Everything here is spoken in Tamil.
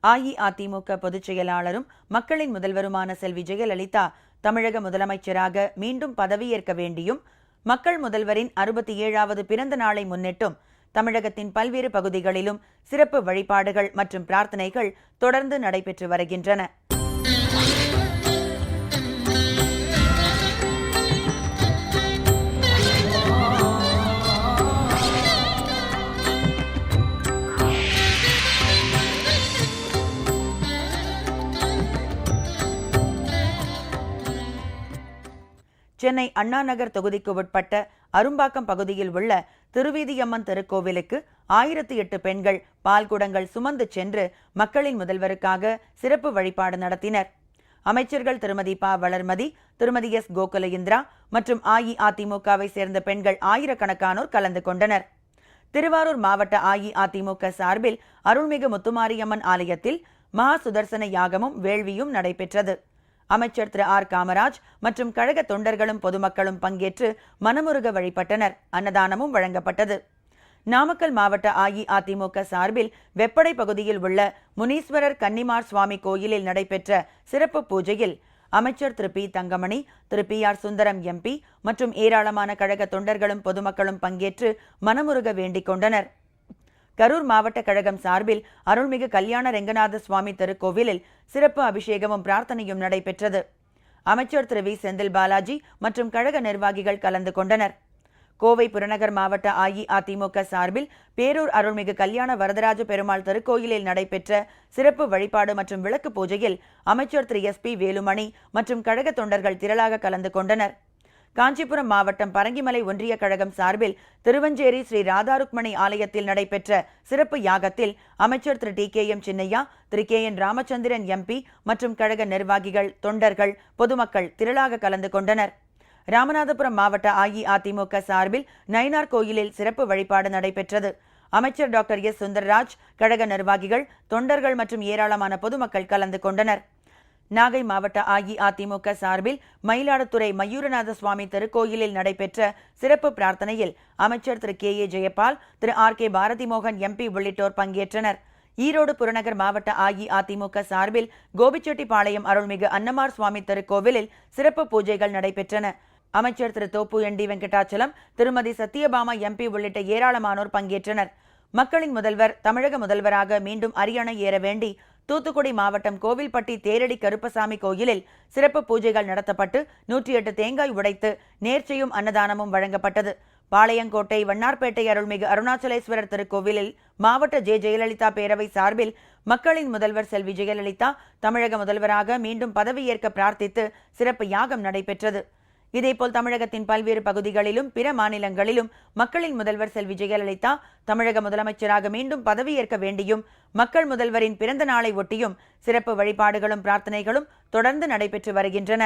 அஇஅதிமுக பொதுச் செயலாளரும் மக்களின் முதல்வருமான செல்வி ஜெயலலிதா தமிழக முதலமைச்சராக மீண்டும் பதவியேற்க வேண்டியும், மக்கள் முதல்வரின் 67வது பிறந்த நாளை முன்னிட்டும் தமிழகத்தின் பல்வேறு பகுதிகளிலும் சிறப்பு வழிபாடுகள் மற்றும் பிரார்த்தனைகள் தொடர்ந்து நடைபெற்று வருகின்றன. சென்னை அண்ணா நகர் தொகுதிக்கு உட்பட்ட அரும்பாக்கம் பகுதியில் உள்ள திருவீதியம்மன் திருக்கோவிலுக்கு 1008 பெண்கள் பால்குடங்கள் சுமந்து சென்று மக்களின் முதல்வருக்காக சிறப்பு வழிபாடு நடத்தினர். அமைச்சர்கள் திருமதி ப. வளர்மதி, திருமதி எஸ். கோகுலேந்திரா மற்றும் அஇஅதிமுகவை சேர்ந்த பெண்கள் ஆயிரக்கணக்கானோர் கலந்து கொண்டனர். திருவாரூர் மாவட்ட அஇஅதிமுக சார்பில் அருள்மிகு முத்துமாரியம்மன் ஆலயத்தில் மகா சுதர்சன யாகமும் வேள்வியும் நடைபெற்றது. அமைச்சர் திரு ஆர். காமராஜ் மற்றும் கழக தொண்டர்களும் பொதுமக்களும் பங்கேற்று மனமுருக வழிபட்டனர். அன்னதானமும் வழங்கப்பட்டது. நாமக்கல் மாவட்ட அஇஅதிமுக சார்பில் வெப்படை பகுதியில் உள்ள முனீஸ்வரர் கன்னிமார் சுவாமி கோயிலில் நடைபெற்ற சிறப்பு பூஜையில் அமைச்சர் திரு பி. தங்கமணி, திரு பி. ஆர். சுந்தரம் எம்பி மற்றும் ஏராளமான கழக தொண்டர்களும் பொதுமக்களும் பங்கேற்று மனமுருக வேண்டிக் கொண்டனர். கரூர் மாவட்ட கழகம் சார்பில் அருள்மிகு கல்யாண ரெங்கநாத சுவாமி திருக்கோவிலில் சிறப்பு அபிஷேகமும் பிரார்த்தனையும் நடைபெற்றது. அமைச்சர் திரு வி. செந்தில் பாலாஜி மற்றும் கழக நிர்வாகிகள் கலந்து கொண்டனர். கோவை புறநகர் மாவட்ட அஇஅதிமுக சார்பில் பேரூர் அருள்மிகு கல்யாண வரதராஜ பெருமாள் திருக்கோயிலில் நடைபெற்ற சிறப்பு வழிபாடு மற்றும் விளக்கு பூஜையில் அமைச்சர் திரு எஸ். பி. வேலுமணி மற்றும் கழக தொண்டர்கள் திரளாக கலந்து கொண்டனர். காஞ்சிபுரம் மாவட்டம் பரங்கிமலை ஒன்றிய கழகம் சார்பில் திருவஞ்சேரி ஸ்ரீ ராதாருக்மணி ஆலயத்தில் நடைபெற்ற சிறப்பு யாகத்தில் அமைச்சர் திரு டி. கே. எம். சின்னையா, திரு கே. என். ராமச்சந்திரன் எம்பி மற்றும் கழக நிர்வாகிகள், தொண்டர்கள், பொதுமக்கள் திரளாக கலந்து கொண்டனர். ராமநாதபுரம் மாவட்ட அஇஅதிமுக சார்பில் நயினார் கோயிலில் சிறப்பு வழிபாடு நடைபெற்றது. அமைச்சர் டாக்டர் எஸ். சுந்தர்ராஜ், கழக நிர்வாகிகள், தொண்டர்கள் மற்றும் ஏராளமான பொதுமக்கள் கலந்து கொண்டனர். நாகை மாவட்ட அஇஅதிமுக சார்பில் மயிலாடுதுறை மயூரநாத சுவாமி திருக்கோயிலில் நடைபெற்ற சிறப்பு பிரார்த்தனையில் அமைச்சர் திரு கே. ஏ. ஜெயபால், திரு ஆர். கே. பாரதிமோகன் எம்பி உள்ளிட்டோர் பங்கேற்றனர். ஈரோடு புறநகர் மாவட்ட அஇஅதிமுக சார்பில் கோபிச்செட்டிப்பாளையம் அருள்மிகு அன்னமார் சுவாமி திருக்கோவிலில் சிறப்பு பூஜைகள் நடைபெற்றன. அமைச்சர் திரு தோப்பு என். டி. வெங்கடாச்சலம், திருமதி சத்யபாமா எம்பி உள்ளிட்ட ஏராளமானோர் பங்கேற்றனர். மக்களின் முதல்வர் தமிழக முதல்வராக மீண்டும் அரியணை ஏற வேண்டி தூத்துக்குடி மாவட்டம் கோவில்பட்டி தேரடி கருப்பசாமி கோயிலில் சிறப்பு பூஜைகள் நடத்தப்பட்டு 108 தேங்காய் உடைத்து நேர்ச்சையும் அன்னதானமும் வழங்கப்பட்டது. பாளையங்கோட்டை வண்ணார்பேட்டை அருள்மிகு அருணாச்சலேஸ்வரர் திருக்கோவிலில் மாவட்ட ஜெயலலிதா பேரவை சார்பில் மக்களின் முதல்வர் செல்வி ஜெயலலிதா தமிழக முதல்வராக மீண்டும் பதவியேற்க பிரார்த்தித்து சிறப்பு யாகம் நடைபெற்றது. இதேபோல் தமிழகத்தின் பல்வேறு பகுதிகளிலும் பிற மாநிலங்களிலும் மக்களின் முதல்வர் செல்வி ஜெயலலிதா தமிழக முதலமைச்சராக மீண்டும் பதவியேற்க வேண்டியும், மக்கள் முதல்வரின் பிறந்த நாளை ஒட்டியும் சிறப்பு வழிபாடுகளும் பிரார்த்தனைகளும் தொடர்ந்து நடைபெற்று வருகின்றன.